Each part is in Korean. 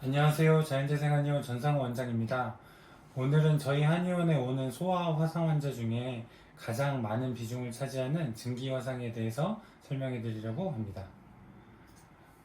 안녕하세요. 자연재생한의원 전상호 원장입니다. 오늘은 저희 한의원에 오는 소아 화상 환자 중에 가장 많은 비중을 차지하는 증기화상에 대해서 설명해 드리려고 합니다.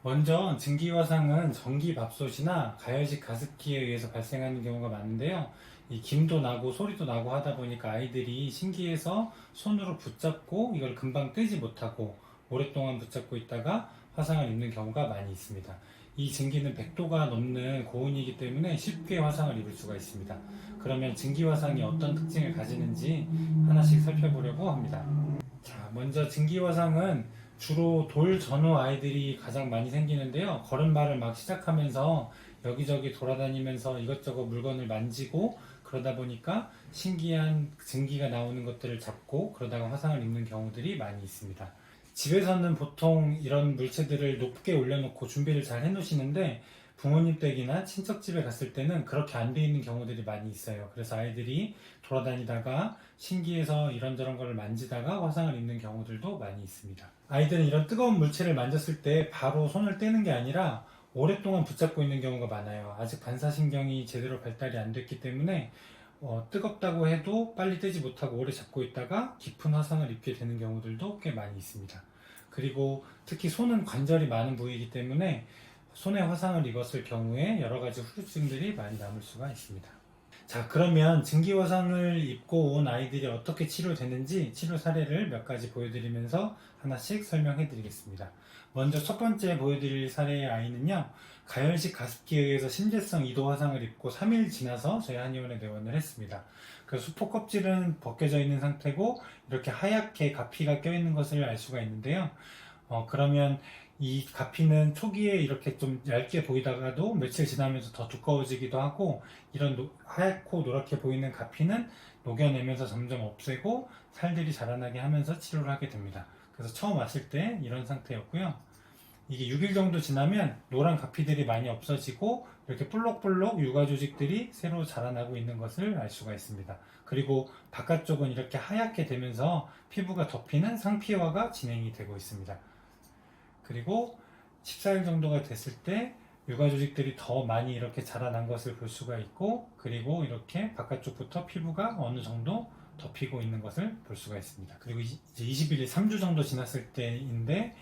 먼저 증기화상은 전기밥솥이나 가열식 가습기에 의해서 발생하는 경우가 많은데요. 이 김도 나고 소리도 나고 하다 보니까 아이들이 신기해서 손으로 붙잡고 이걸 금방 떼지 못하고 오랫동안 붙잡고 있다가 화상을 입는 경우가 많이 있습니다. 이 증기는 100도가 넘는 고온이기 때문에 쉽게 화상을 입을 수가 있습니다. 그러면 증기화상이 어떤 특징을 가지는지 하나씩 살펴보려고 합니다. 자, 먼저 증기화상은 주로 돌 전후 아이들이 가장 많이 생기는데요. 걸음마를 막 시작하면서 여기저기 돌아다니면서 이것저것 물건을 만지고 그러다 보니까 신기한 증기가 나오는 것들을 잡고 그러다가 화상을 입는 경우들이 많이 있습니다. 집에서는 보통 이런 물체들을 높게 올려놓고 준비를 잘 해놓으시는데 부모님 댁이나 친척 집에 갔을 때는 그렇게 안 돼 있는 경우들이 많이 있어요. 그래서 아이들이 돌아다니다가 신기해서 이런저런 걸 만지다가 화상을 입는 경우들도 많이 있습니다. 아이들은 이런 뜨거운 물체를 만졌을 때 바로 손을 떼는 게 아니라 오랫동안 붙잡고 있는 경우가 많아요. 아직 반사신경이 제대로 발달이 안 됐기 때문에 뜨겁다고 해도 빨리 떼지 못하고 오래 잡고 있다가 깊은 화상을 입게 되는 경우들도 꽤 많이 있습니다. 그리고 특히 손은 관절이 많은 부위이기 때문에 손에 화상을 입었을 경우에 여러 가지 후유증들이 많이 남을 수가 있습니다. 자, 그러면 증기화상을 입고 온 아이들이 어떻게 치료되는지 치료 사례를 몇 가지 보여드리면서 하나씩 설명해 드리겠습니다. 먼저 첫 번째 보여드릴 사례의 아이는요, 가열식 가습기에 의해서 심재성 2도 화상을 입고 3일 지나서 저희 한의원에 내원을 했습니다. 그래서 수포 껍질은 벗겨져 있는 상태고 이렇게 하얗게 가피가 껴있는 것을 알 수가 있는데요. 그러면 이 가피는 초기에 이렇게 좀 얇게 보이다가도 며칠 지나면서 더 두꺼워지기도 하고, 이런 하얗고 노랗게 보이는 가피는 녹여내면서 점점 없애고 살들이 자라나게 하면서 치료를 하게 됩니다. 그래서 처음 왔을 때 이런 상태였고요. 이게 6일 정도 지나면 노란 가피들이 많이 없어지고 이렇게 볼록볼록 육아 조직들이 새로 자라나고 있는 것을 알 수가 있습니다. 그리고 바깥쪽은 이렇게 하얗게 되면서 피부가 덮이는 상피화가 진행이 되고 있습니다. 그리고 14일 정도가 됐을 때 육아 조직들이 더 많이 이렇게 자라난 것을 볼 수가 있고, 그리고 이렇게 바깥쪽부터 피부가 어느 정도 덮이고 있는 것을 볼 수가 있습니다. 그리고 이제 21일, 3주 정도 지났을 때인데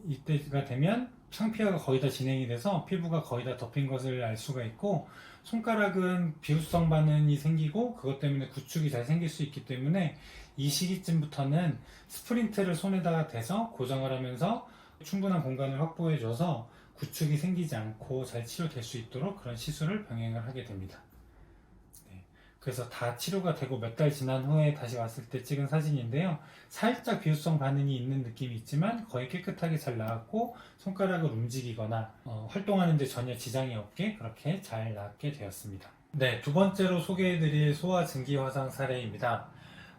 이때가 되면 상피화가 거의 다 진행이 돼서 피부가 거의 다 덮인 것을 알 수가 있고, 손가락은 비후성 반응이 생기고 그것 때문에 구축이 잘 생길 수 있기 때문에 이 시기쯤부터는 스프린트를 손에다가 대서 고정을 하면서 충분한 공간을 확보해줘서 구축이 생기지 않고 잘 치료될 수 있도록 그런 시술을 병행을 하게 됩니다. 네. 그래서 다 치료가 되고 몇 달 지난 후에 다시 왔을 때 찍은 사진인데요. 살짝 비후성 반응이 있는 느낌이 있지만 거의 깨끗하게 잘 나았고, 손가락을 움직이거나 활동하는데 전혀 지장이 없게 그렇게 잘 나았게 되었습니다. 네, 두 번째로 소개해드릴 소아 증기 화상 사례입니다.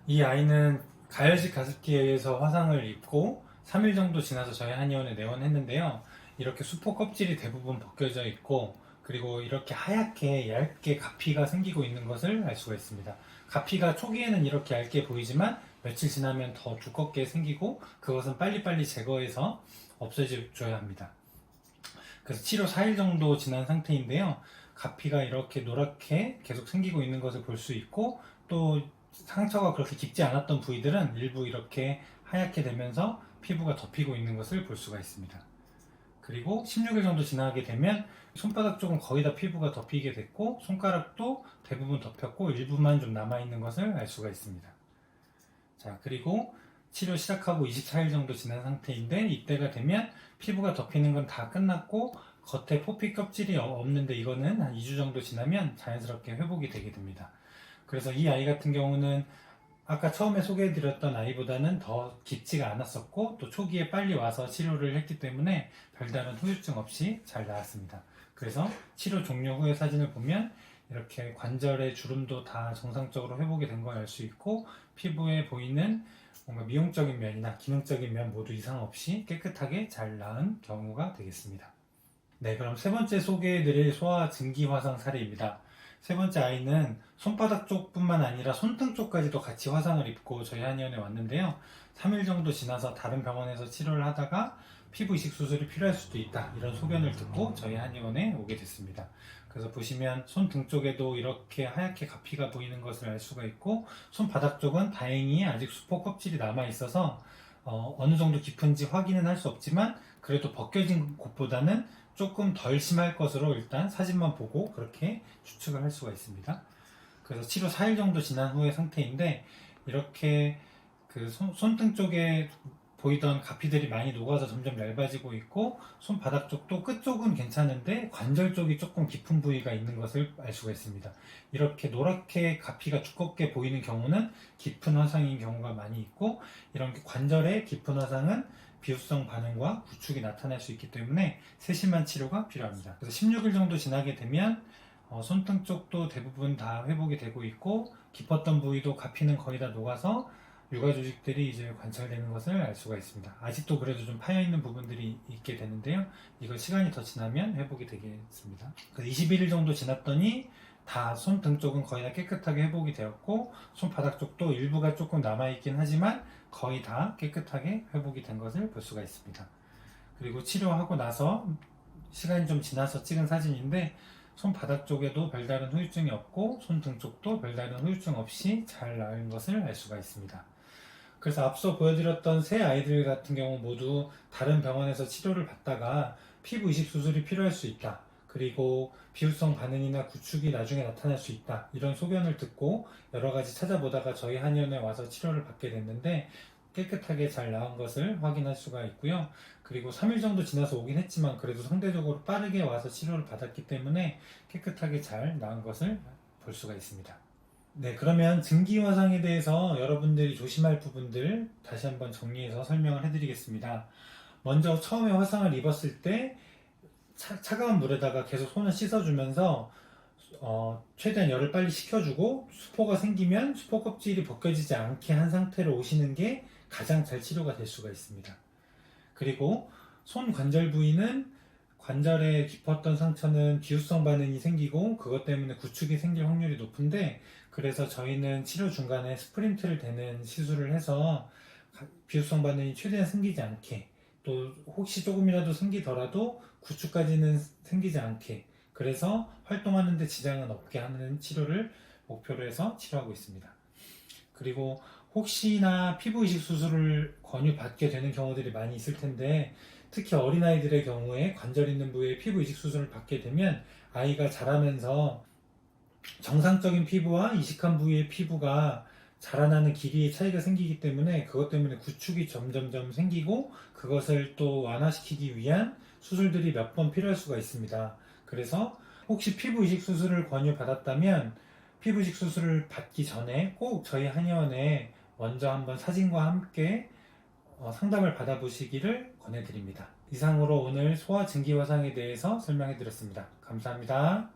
이 아이는 가열식 가습기에 의해서 화상을 입고 3일 정도 지나서 저희 한의원에 내원했는데요. 이렇게 수포 껍질이 대부분 벗겨져 있고, 그리고 이렇게 하얗게 얇게 가피가 생기고 있는 것을 알 수가 있습니다. 가피가 초기에는 이렇게 얇게 보이지만 며칠 지나면 더 두껍게 생기고 그것은 빨리빨리 제거해서 없애줘야 합니다. 그래서 치료 4일 정도 지난 상태인데요. 가피가 이렇게 노랗게 계속 생기고 있는 것을 볼 수 있고, 또 상처가 그렇게 깊지 않았던 부위들은 일부 이렇게 하얗게 되면서 피부가 덮이고 있는 것을 볼 수가 있습니다. 그리고 16일 정도 지나게 되면 손바닥 쪽은 거의 다 피부가 덮이게 됐고, 손가락도 대부분 덮였고 일부만 좀 남아있는 것을 알 수가 있습니다. 자, 그리고 치료 시작하고 24일 정도 지난 상태인데 이때가 되면 피부가 덮이는 건 다 끝났고 겉에 포피 껍질이 없는데 이거는 한 2주 정도 지나면 자연스럽게 회복이 되게 됩니다. 그래서 이 아이 같은 경우는 아까 처음에 소개해드렸던 아이보다는 더 깊지가 않았었고, 또 초기에 빨리 와서 치료를 했기 때문에 별다른 후유증 없이 잘 나았습니다. 그래서 치료 종료 후의 사진을 보면 이렇게 관절의 주름도 다 정상적으로 회복이 된 걸 알 수 있고, 피부에 보이는 뭔가 미용적인 면이나 기능적인 면 모두 이상 없이 깨끗하게 잘 나은 경우가 되겠습니다. 네, 그럼 세 번째 소개해드릴 소아 증기 화상 사례입니다. 세 번째 아이는 손바닥 쪽뿐만 아니라 손등 쪽까지도 같이 화상을 입고 저희 한의원에 왔는데요. 3일 정도 지나서 다른 병원에서 치료를 하다가 피부 이식 수술이 필요할 수도 있다, 이런 소견을 듣고 저희 한의원에 오게 됐습니다. 그래서 보시면 손등 쪽에도 이렇게 하얗게 가피가 보이는 것을 알 수가 있고, 손바닥 쪽은 다행히 아직 수포 껍질이 남아 있어서 어느 정도 깊은지 확인은 할 수 없지만 그래도 벗겨진 곳보다는 조금 덜 심할 것으로 일단 사진만 보고 그렇게 추측을 할 수가 있습니다. 그래서 치료 4일 정도 지난 후의 상태인데, 이렇게 그 손등 쪽에 보이던 가피들이 많이 녹아서 점점 얇아지고 있고, 손바닥 쪽도 끝쪽은 괜찮은데 관절 쪽이 조금 깊은 부위가 있는 것을 알 수가 있습니다. 이렇게 노랗게 가피가 두껍게 보이는 경우는 깊은 화상인 경우가 많이 있고, 이런 관절의 깊은 화상은 비후성 반응과 구축이 나타날 수 있기 때문에 세심한 치료가 필요합니다. 그래서 16일 정도 지나게 되면 손등 쪽도 대부분 다 회복이 되고 있고, 깊었던 부위도 가피는 거의 다 녹아서 육아 조직들이 이제 관찰되는 것을 알 수가 있습니다. 아직도 그래도 좀 파여있는 부분들이 있게 되는데요, 이거 시간이 더 지나면 회복이 되겠습니다. 21일 정도 지났더니 다 손등 쪽은 거의 다 깨끗하게 회복이 되었고, 손바닥 쪽도 일부가 조금 남아있긴 하지만 거의 다 깨끗하게 회복이 된 것을 볼 수가 있습니다. 그리고 치료하고 나서 시간이 좀 지나서 찍은 사진인데, 손바닥 쪽에도 별다른 후유증이 없고 손등 쪽도 별다른 후유증 없이 잘 나은 것을 알 수가 있습니다. 그래서 앞서 보여드렸던 세 아이들 같은 경우 모두 다른 병원에서 치료를 받다가 피부 이식 수술이 필요할 수 있다, 그리고 비후성 반응이나 구축이 나중에 나타날 수 있다, 이런 소견을 듣고 여러 가지 찾아보다가 저희 한의원에 와서 치료를 받게 됐는데 깨끗하게 잘 나은 것을 확인할 수가 있고요. 그리고 3일 정도 지나서 오긴 했지만 그래도 상대적으로 빠르게 와서 치료를 받았기 때문에 깨끗하게 잘 나은 것을 볼 수가 있습니다. 네, 그러면 증기 화상에 대해서 여러분들이 조심할 부분들 다시 한번 정리해서 설명을 해드리겠습니다. 먼저 처음에 화상을 입었을 때 차가운 물에다가 계속 손을 씻어주면서 최대한 열을 빨리 식혀주고, 수포가 생기면 수포 껍질이 벗겨지지 않게 한 상태로 오시는 게 가장 잘 치료가 될 수가 있습니다. 그리고 손 관절 부위는 관절에 깊었던 상처는 비후성 반응이 생기고 그것 때문에 구축이 생길 확률이 높은데, 그래서 저희는 치료 중간에 스프린트를 대는 시술을 해서 비후성 반응이 최대한 생기지 않게, 또 혹시 조금이라도 생기더라도 구축까지는 생기지 않게, 그래서 활동하는 데 지장은 없게 하는 치료를 목표로 해서 치료하고 있습니다. 그리고 혹시나 피부 이식 수술을 권유받게 되는 경우들이 많이 있을 텐데, 특히 어린아이들의 경우에 관절 있는 부위에 피부 이식 수술을 받게 되면 아이가 자라면서 정상적인 피부와 이식한 부위의 피부가 자라나는 길이의 차이가 생기기 때문에 그것 때문에 구축이 점점점 생기고 그것을 또 완화시키기 위한 수술들이 몇 번 필요할 수가 있습니다. 그래서 혹시 피부 이식 수술을 권유받았다면 피부 이식 수술을 받기 전에 꼭 저희 한의원에 먼저 한번 사진과 함께 상담을 받아보시기를 권해드립니다. 이상으로 오늘 소아 증기 화상에 대해서 설명해드렸습니다. 감사합니다.